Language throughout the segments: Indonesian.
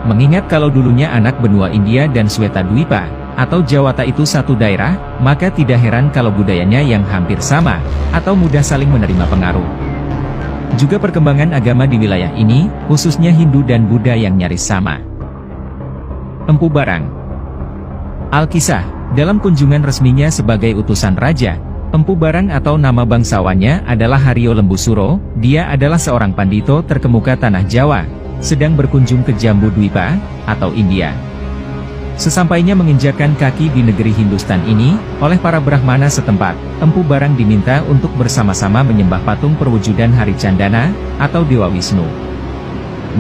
Mengingat kalau dulunya anak benua India dan Swetadwipa, atau Jawata itu satu daerah, maka tidak heran kalau budayanya yang hampir sama, atau mudah saling menerima pengaruh. Juga perkembangan agama di wilayah ini, khususnya Hindu dan Buddha yang nyaris sama. Empu Barang. Alkisah, dalam kunjungan resminya sebagai utusan raja, Empu Barang atau nama bangsawannya adalah Haryo Lembusuro. Dia adalah seorang pandito terkemuka tanah Jawa, sedang berkunjung ke Jambudwipa, atau India. Sesampainya menginjakkan kaki di negeri Hindustan ini, oleh para Brahmana setempat, Empu Barang diminta untuk bersama-sama menyembah patung perwujudan Hari Candana, atau Dewa Wisnu.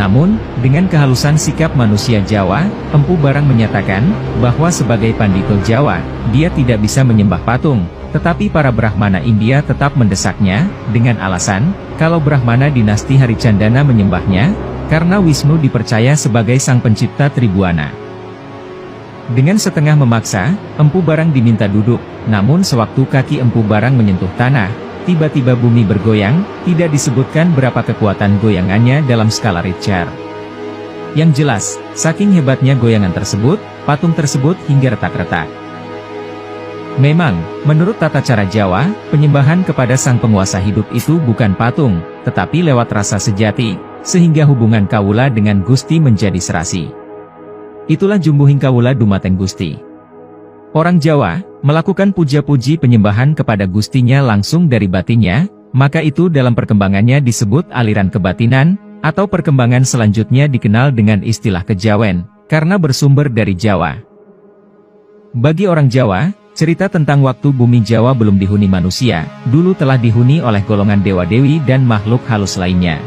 Namun, dengan kehalusan sikap manusia Jawa, Empu Barang menyatakan, bahwa sebagai pandito Jawa, dia tidak bisa menyembah patung, tetapi para Brahmana India tetap mendesaknya, dengan alasan, kalau Brahmana dinasti Hari Candana menyembahnya, karena Wisnu dipercaya sebagai sang pencipta Tribuana. Dengan setengah memaksa, Empu Barang diminta duduk, namun sewaktu kaki Empu Barang menyentuh tanah, tiba-tiba bumi bergoyang, tidak disebutkan berapa kekuatan goyangannya dalam skala Richter. Yang jelas, saking hebatnya goyangan tersebut, patung tersebut hingga retak-retak. Memang, menurut tata cara Jawa, penyembahan kepada sang penguasa hidup itu bukan patung, tetapi lewat rasa sejati, sehingga hubungan kawula dengan Gusti menjadi serasi. Itulah jumbuhing kawula dumateng Gusti. Orang Jawa, melakukan puja-puji penyembahan kepada Gustinya langsung dari batinnya, maka itu dalam perkembangannya disebut aliran kebatinan, atau perkembangan selanjutnya dikenal dengan istilah kejawen, karena bersumber dari Jawa. Bagi orang Jawa, cerita tentang waktu bumi Jawa belum dihuni manusia, dulu telah dihuni oleh golongan dewa-dewi dan makhluk halus lainnya.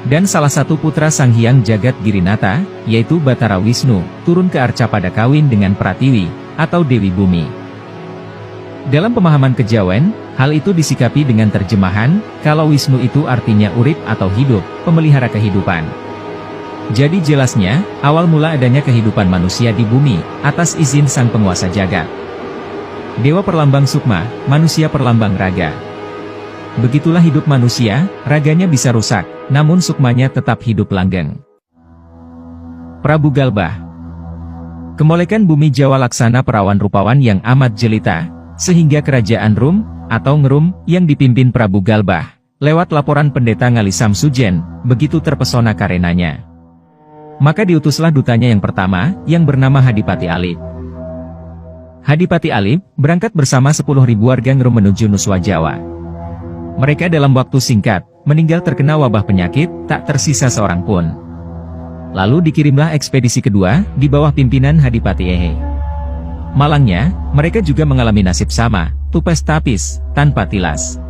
Dan salah satu putra Sang Hyang Jagat Girinata, yaitu Batara Wisnu, turun ke arca pada kawin dengan Pratiwi, atau Dewi Bumi. Dalam pemahaman kejawen, hal itu disikapi dengan terjemahan, kalau Wisnu itu artinya urip atau hidup, pemelihara kehidupan. Jadi jelasnya, awal mula adanya kehidupan manusia di bumi, atas izin sang penguasa jagat. Dewa perlambang sukma, manusia perlambang raga. Begitulah hidup manusia, raganya bisa rusak, namun sukmanya tetap hidup langgeng. Prabu Galbah. Kemolekan bumi Jawa laksana perawan rupawan yang amat jelita, sehingga kerajaan Rum, atau Ngerum, yang dipimpin Prabu Galbah, lewat laporan pendeta Ngali Samsujen, begitu terpesona karenanya. Maka diutuslah dutanya yang pertama, yang bernama Hadipati Alip. Hadipati Alip, berangkat bersama 10.000 warga Ngerum menuju Nuswa Jawa. Mereka dalam waktu singkat, meninggal terkena wabah penyakit, tak tersisa seorang pun. Lalu dikirimlah ekspedisi kedua, di bawah pimpinan Hadipati Ehe. Malangnya, mereka juga mengalami nasib sama, tupes tapis, tanpa tilas.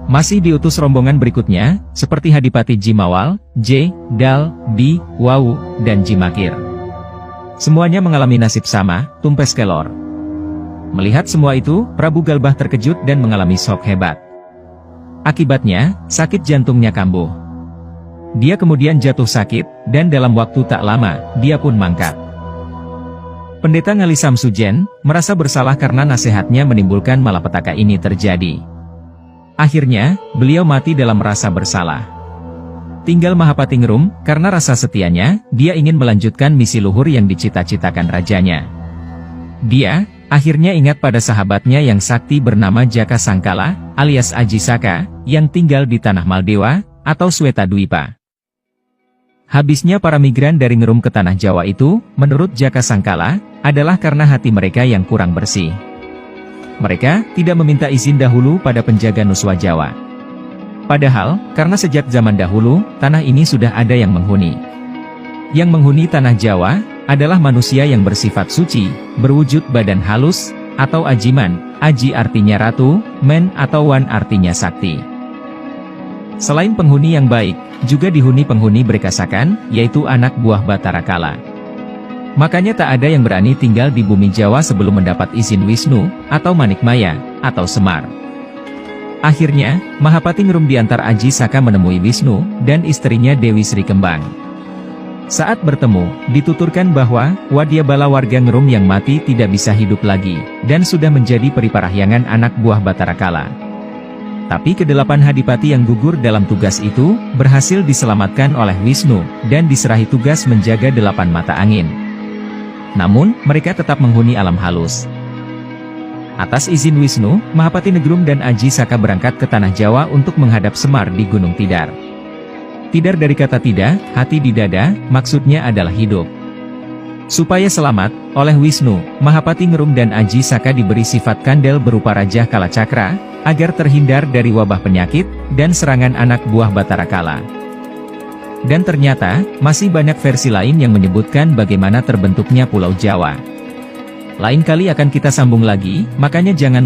Masih diutus rombongan berikutnya, seperti Hadipati Jimawal, J, Dal, B, Wawu, dan Jimakir. Semuanya mengalami nasib sama, tumpes kelor. Melihat semua itu, Prabu Galbah terkejut dan mengalami shock hebat. Akibatnya, sakit jantungnya kambuh. Dia kemudian jatuh sakit, dan dalam waktu tak lama, dia pun mangkat. Pendeta Ngali Samsujen, merasa bersalah karena nasihatnya menimbulkan malapetaka ini terjadi. Akhirnya, beliau mati dalam rasa bersalah. Tinggal Mahapati Ngerum, karena rasa setianya, dia ingin melanjutkan misi luhur yang dicita-citakan rajanya. Dia, akhirnya ingat pada sahabatnya yang sakti bernama Jaka Sangkala, alias Aji Saka, yang tinggal di tanah Maldewa, atau Swetadwipa. Habisnya para migran dari Ngerum ke tanah Jawa itu, menurut Jaka Sangkala, adalah karena hati mereka yang kurang bersih. Mereka tidak meminta izin dahulu pada penjaga Nuswa Jawa. Padahal, karena sejak zaman dahulu, tanah ini sudah ada yang menghuni. Yang menghuni tanah Jawa, adalah manusia yang bersifat suci, berwujud badan halus, atau ajiman. Aji artinya ratu, men atau wan artinya sakti. Selain penghuni yang baik, juga dihuni penghuni berkasakan, yaitu anak buah Batara Kala. Makanya tak ada yang berani tinggal di bumi Jawa sebelum mendapat izin Wisnu, atau Manikmaya, atau Semar. Akhirnya, Mahapati Ngerum diantar Aji Saka menemui Wisnu, dan istrinya Dewi Sri Kembang. Saat bertemu, dituturkan bahwa, Wadyabala warga Ngerum yang mati tidak bisa hidup lagi, dan sudah menjadi periparahyangan anak buah Batara Kala. Tapi kedelapan Hadipati yang gugur dalam tugas itu, berhasil diselamatkan oleh Wisnu, dan diserahi tugas menjaga 8 mata angin. Namun, mereka tetap menghuni alam halus. Atas izin Wisnu, Mahapati Negrum dan Aji Saka berangkat ke Tanah Jawa untuk menghadap Semar di Gunung Tidar. Tidar dari kata tidak, hati di dada, maksudnya adalah hidup. Supaya selamat, oleh Wisnu, Mahapati Ngerum dan Aji Saka diberi sifat kandel berupa Raja Kala Cakra, agar terhindar dari wabah penyakit, dan serangan anak buah Batara Kala. Dan ternyata, masih banyak versi lain yang menyebutkan bagaimana terbentuknya Pulau Jawa. Lain kali akan kita sambung lagi, makanya jangan